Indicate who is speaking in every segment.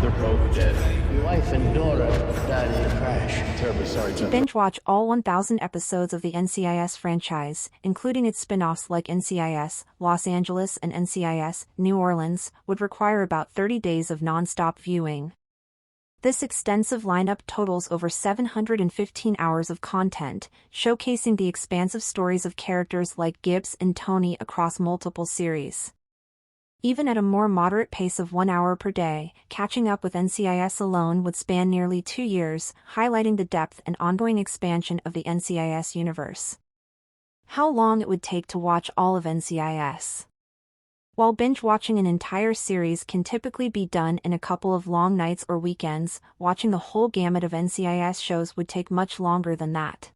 Speaker 1: They're both dead.
Speaker 2: Your wife and daughter died in a crash.
Speaker 1: Terribly sorry,
Speaker 3: To binge watch all 1,000 episodes of the NCIS franchise, including its spin-offs like NCIS Los Angeles and NCIS New Orleans, would require about 30 days of non-stop viewing. This extensive lineup totals over 715 hours of content, showcasing the expansive stories of characters like Gibbs and Tony across multiple series. Even at a more moderate pace of 1 hour per day, catching up with NCIS alone would span nearly 2 years, highlighting the depth and ongoing expansion of the NCIS universe. How long it would take to watch all of NCIS? While binge-watching an entire series can typically be done in a couple of long nights or weekends, watching the whole gamut of NCIS shows would take much longer than that.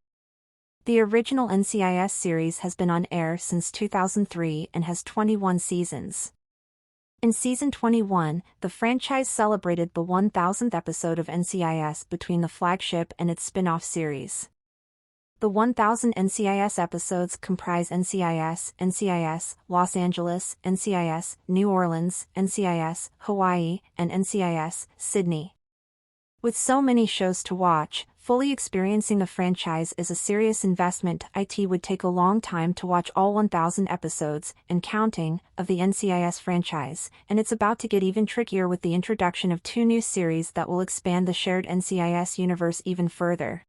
Speaker 3: The original NCIS series has been on air since 2003 and has 21 seasons. In Season 21, the franchise celebrated the 1,000th episode of NCIS between the flagship and its spin-off series. The 1,000 NCIS episodes comprise NCIS Los Angeles, NCIS New Orleans, NCIS Hawaii, and NCIS Sydney. With so many shows to watch, fully experiencing the franchise is a serious investment. It would take a long time to watch all 1,000 episodes, and counting, of the NCIS franchise, and it's about to get even trickier with the introduction of 2 new series that will expand the shared NCIS universe even further.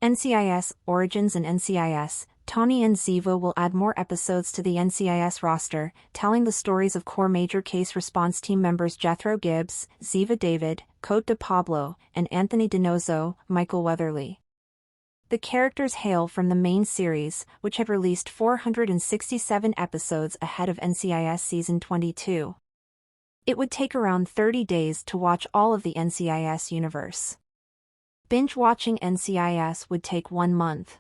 Speaker 3: NCIS Origins and NCIS Tony and Ziva will add more episodes to the NCIS roster, telling the stories of core major case response team members Jethro Gibbs, Ziva David, Cote de Pablo, and Anthony Donoso, Michael Weatherly. The characters hail from the main series, which had released 467 episodes ahead of NCIS Season 22. It would take around 30 days to watch all of the NCIS universe. Binge-watching NCIS would take 1 month.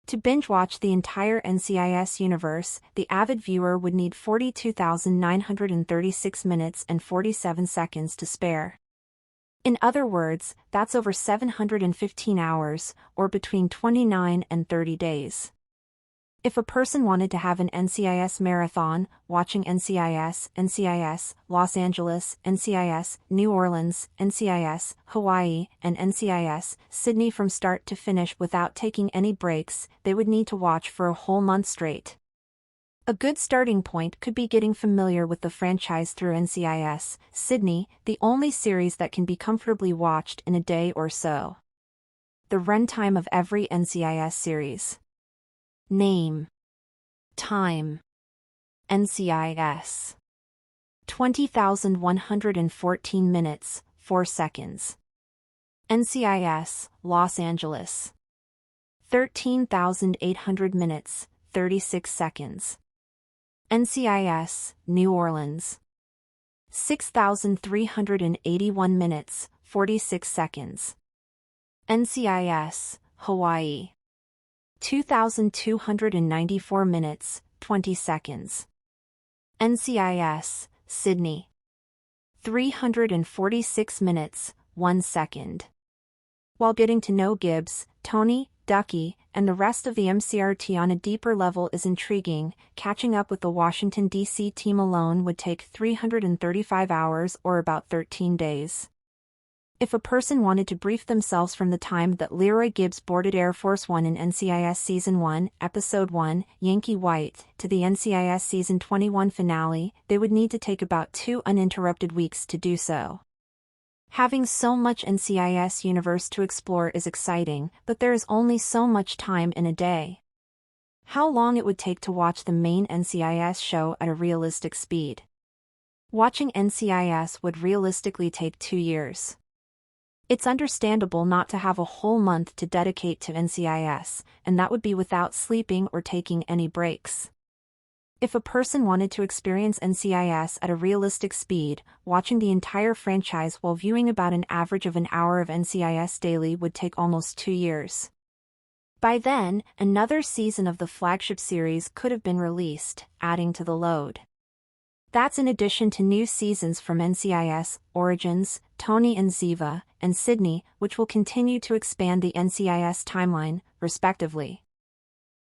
Speaker 3: To binge-watch the entire NCIS universe, the avid viewer would need 42,936 minutes and 47 seconds to spare. In other words, that's over 715 hours, or between 29 and 30 days. If a person wanted to have an NCIS marathon, watching NCIS Los Angeles, NCIS New Orleans, NCIS Hawaii, and NCIS Sydney from start to finish without taking any breaks, they would need to watch for a whole month straight. A good starting point could be getting familiar with the franchise through NCIS Sydney, the only series that can be comfortably watched in a day or so. The runtime of every NCIS series. Name. Time. NCIS. 20,114 minutes, 4 seconds. NCIS Los Angeles. 13,800 minutes, 36 seconds. NCIS New Orleans. 6,381 minutes, 46 seconds. NCIS Hawaii. 2,294 minutes, 20 seconds. NCIS Sydney. 346 minutes, 1 second. While getting to know Gibbs, Tony, Ducky, and the rest of the MCRT on a deeper level is intriguing, catching up with the Washington, D.C. team alone would take 335 hours or about 13 days. If a person wanted to brief themselves from the time that Leroy Gibbs boarded Air Force One in NCIS Season 1, Episode 1, Yankee White, to the NCIS Season 21 finale, they would need to take about 2 uninterrupted weeks to do so. Having so much NCIS universe to explore is exciting, but there is only so much time in a day. How long it would take to watch the main NCIS show at a realistic speed? Watching NCIS would realistically take 2 years. It's understandable not to have a whole month to dedicate to NCIS, and that would be without sleeping or taking any breaks. If a person wanted to experience NCIS at a realistic speed, watching the entire franchise while viewing about an average of an hour of NCIS daily would take almost 2 years. By then, another season of the flagship series could have been released, adding to the load. That's in addition to new seasons from NCIS Origins, Tony and Ziva, and Sydney, which will continue to expand the NCIS timeline, respectively.